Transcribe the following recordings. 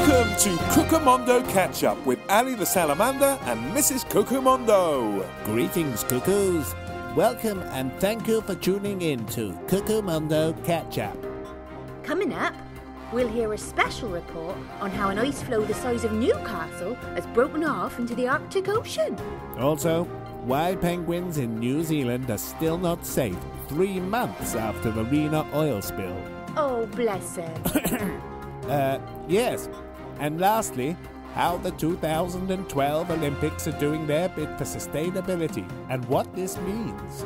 Welcome to CuckooMondo Catchup with Ali the Salamander and Mrs CuckooMondo. Greetings, cuckoos. Welcome and thank you for tuning in to CuckooMondo Catchup. Coming up, we'll hear a special report on how an ice floe the size of Newcastle has broken off into the Arctic Ocean. Also, why penguins in New Zealand are still not safe 3 months after the Rena Oil Spill. Oh, bless him. Yes. And lastly, how the 2012 Olympics are doing their bit for sustainability and what this means.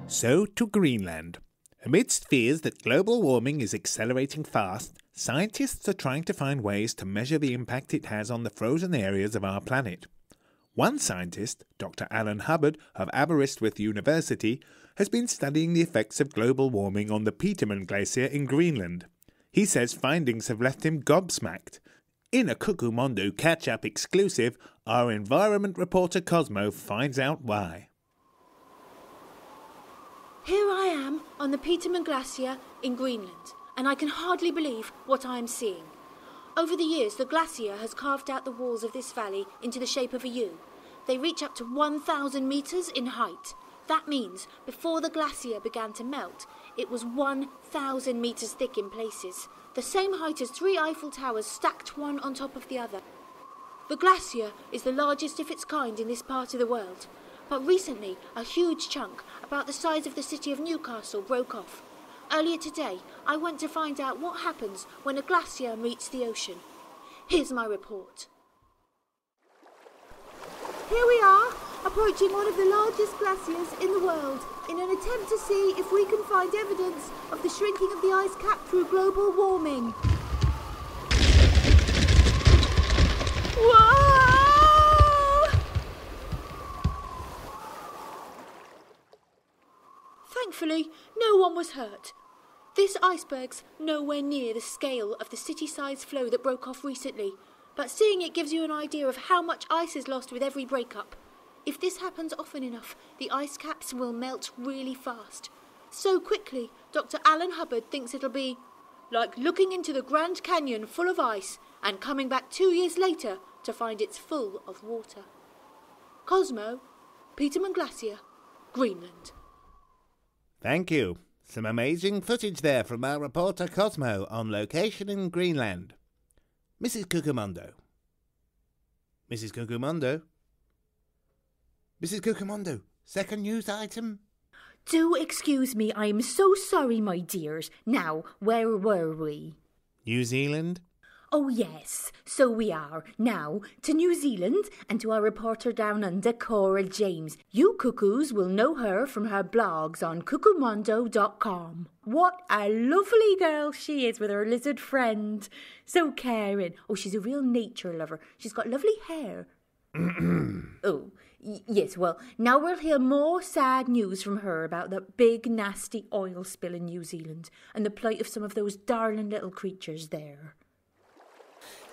So to Greenland. Amidst fears that global warming is accelerating fast, scientists are trying to find ways to measure the impact it has on the frozen areas of our planet. One scientist, Dr. Alan Hubbard of Aberystwyth University, has been studying the effects of global warming on the Petermann Glacier in Greenland. He says findings have left him gobsmacked. In a CuckooMondo Catch-Up exclusive, our environment reporter Cosmo finds out why. Here I am on the Petermann Glacier in Greenland, and I can hardly believe what I am seeing. Over the years, the glacier has carved out the walls of this valley into the shape of a U. They reach up to 1,000 metres in height. That means before the glacier began to melt, it was 1,000 metres thick in places, the same height as 3 Eiffel Towers stacked one on top of the other. The glacier is the largest of its kind in this part of the world, but recently a huge chunk, about the size of the city of Newcastle, broke off. Earlier today, I went to find out what happens when a glacier meets the ocean. Here's my report. Here we are, approaching one of the largest glaciers in the world, in an attempt to see if we can find evidence of the shrinking of the ice cap through global warming. Whoa! Thankfully, no one was hurt. This iceberg's nowhere near the scale of the city-sized floe that broke off recently, but seeing it gives you an idea of how much ice is lost with every breakup. If this happens often enough, the ice caps will melt really fast. So quickly, Dr. Alan Hubbard thinks it'll be like looking into the Grand Canyon full of ice and coming back 2 years later to find it's full of water. Cosmo, Petermann Glacier, Greenland. Thank you. Some amazing footage there from our reporter Cosmo on location in Greenland. Mrs. CuckooMondo. Mrs. CuckooMondo. Mrs. CuckooMondo, second news item. Do excuse me, I am so sorry, my dears. Now, where were we? New Zealand. Oh yes, so we are. Now, to New Zealand and to our reporter down under, Kora James. You cuckoos will know her from her blogs on CuckooMondo.com. What a lovely girl she is with her lizard friend. So caring. Oh, she's a real nature lover. She's got lovely hair. Oh, yes, well, now we'll hear more sad news from her about that big, nasty oil spill in New Zealand and the plight of some of those darling little creatures there.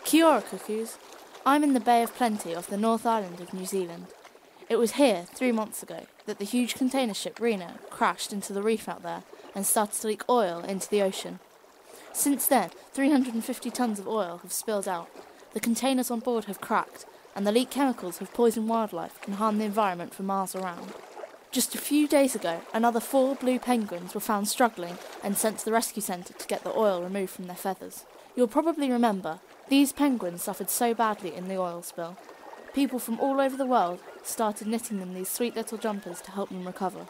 Kia ora, cuckoos. I'm in the Bay of Plenty off the North Island of New Zealand. It was here 3 months ago that the huge container ship Rena crashed into the reef out there and started to leak oil into the ocean. Since then, 350 tonnes of oil have spilled out. The containers on board have cracked, and the leaked chemicals have poisoned wildlife and harmed the environment for miles around. Just a few days ago, another 4 blue penguins were found struggling and sent to the rescue centre to get the oil removed from their feathers. You'll probably remember, these penguins suffered so badly in the oil spill. People from all over the world started knitting them these sweet little jumpers to help them recover.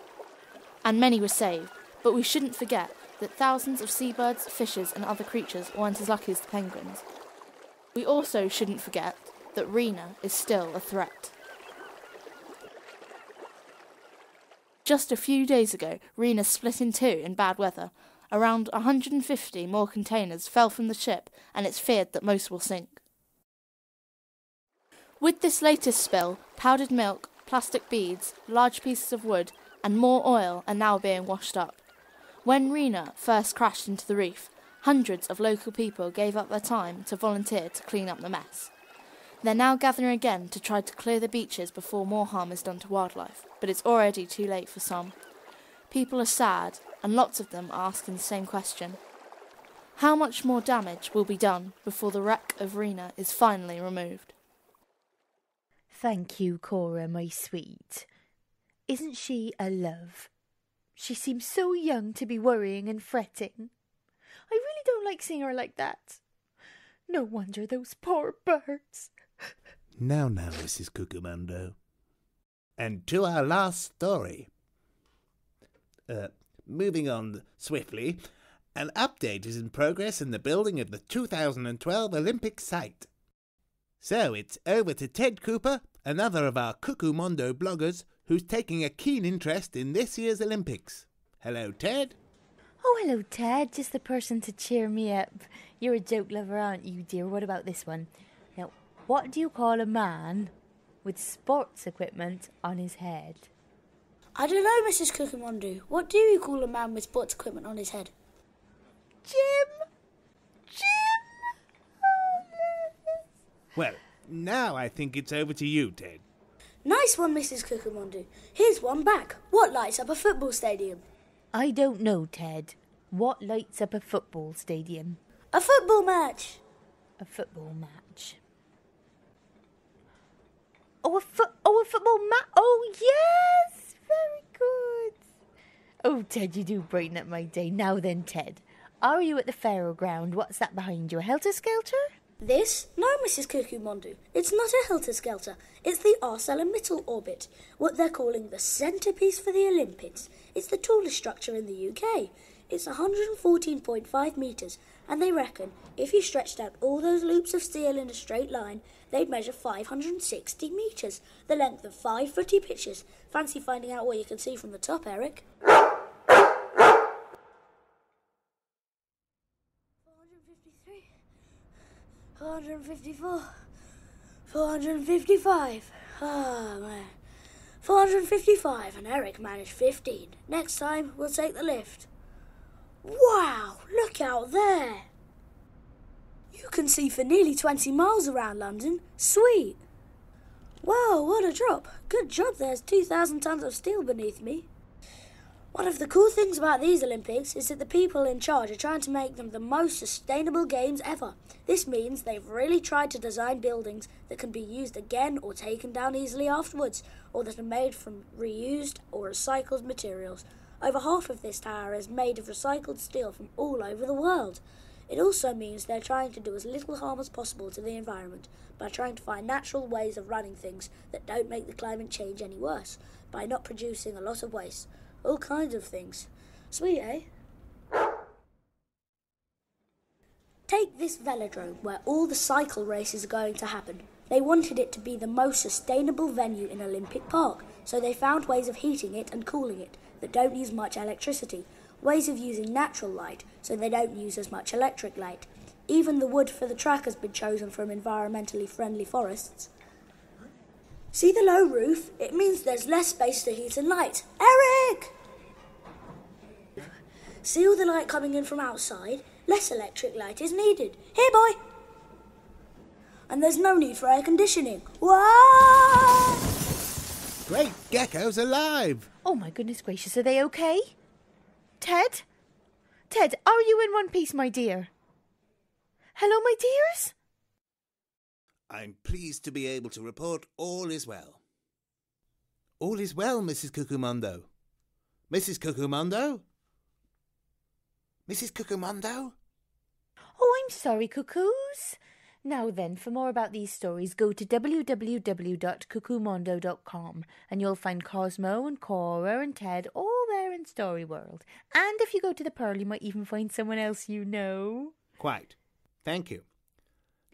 And many were saved, but we shouldn't forget that thousands of seabirds, fishes and other creatures weren't as lucky as the penguins. We also shouldn't forget that Rena is still a threat. Just a few days ago, Rena split in two in bad weather. Around 150 more containers fell from the ship, and it's feared that most will sink. With this latest spill, powdered milk, plastic beads, large pieces of wood, and more oil are now being washed up. When Rena first crashed into the reef, hundreds of local people gave up their time to volunteer to clean up the mess. They're now gathering again to try to clear the beaches before more harm is done to wildlife, but it's already too late for some. People are sad, and lots of them are asking the same question. How much more damage will be done before the wreck of Rena is finally removed? Thank you, Kora, my sweet. Isn't she a love? She seems so young to be worrying and fretting. I really don't like seeing her like that. No wonder those poor birds. Now, Mrs CuckooMondo. And to our last story. Moving on swiftly, an update is in progress in the building of the 2012 Olympic site. So it's over to Ted Cooper, another of our CuckooMondo bloggers, who's taking a keen interest in this year's Olympics. Hello, Ted. Oh, hello, Ted. Just the person to cheer me up. You're a joke lover, aren't you, dear? What about this one? Now, what do you call a man with sports equipment on his head? I don't know, Mrs CuckooMondo. What do you call a man with sports equipment on his head? Jim! Oh, yes. Well, now I think it's over to you, Ted. Nice one, Mrs CuckooMondo. Here's one back. What lights up a football stadium? I don't know, Ted. What lights up a football stadium? A football match. A football match. Oh, a football match. Oh, yes! Very good. Oh, Ted, you do brighten up my day. Now then, Ted, are you at the fairground? What's that behind you, a helter-skelter? This? No, Mrs CuckooMondo. It's not a helter-skelter. It's the Arcelor-Mittal orbit, what they're calling the centrepiece for the Olympics. It's the tallest structure in the UK. It's 114.5 metres, and they reckon if you stretched out all those loops of steel in a straight line, they'd measure 560 metres, the length of 5 footy pitches. Fancy finding out what you can see from the top, Eric? 453, 454, 455. Oh, man. 455, and Eric managed 15. Next time, we'll take the lift. Wow, look out there. You can see for nearly 20 miles around London. Sweet. Whoa, what a drop. Good job, there's 2,000 tons of steel beneath me. One of the cool things about these Olympics is that the people in charge are trying to make them the most sustainable games ever. This means they've really tried to design buildings that can be used again or taken down easily afterwards, or that are made from reused or recycled materials. Over half of this tower is made of recycled steel from all over the world. It also means they're trying to do as little harm as possible to the environment by trying to find natural ways of running things that don't make the climate change any worse, by not producing a lot of waste. All kinds of things. Sweet, eh? Take this velodrome where all the cycle races are going to happen. They wanted it to be the most sustainable venue in Olympic Park, so they found ways of heating it and cooling it that don't use much electricity, ways of using natural light so they don't use as much electric light. Even the wood for the track has been chosen from environmentally friendly forests. See the low roof? It means there's less space to heat and light. Eric! See all the light coming in from outside? Less electric light is needed. Here, boy! And there's no need for air conditioning. Whoa! Great gecko's alive! Oh, my goodness gracious, are they okay? Ted? Ted, are you in one piece, my dear? Hello, my dears? I'm pleased to be able to report all is well. All is well, Mrs CuckooMondo. Mrs CuckooMondo? Mrs CuckooMondo? Oh, I'm sorry, cuckoos. Now then, for more about these stories, go to www.cuckoomondo.com and you'll find Cosmo and Kora and Ted all there in Story World. And if you go to the Pearl, you might even find someone else you know. Quite. Thank you.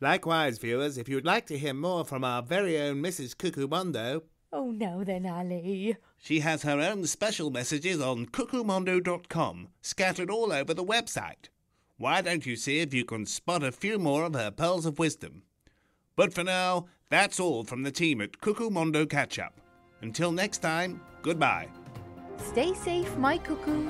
Likewise, viewers, if you'd like to hear more from our very own Mrs CuckooMondo... Oh, now then, Ali. She has her own special messages on CuckooMondo.com, scattered all over the website. Why don't you see if you can spot a few more of her pearls of wisdom? But for now, that's all from the team at CuckooMondo Catchup. Until next time, goodbye. Stay safe, my cuckoos.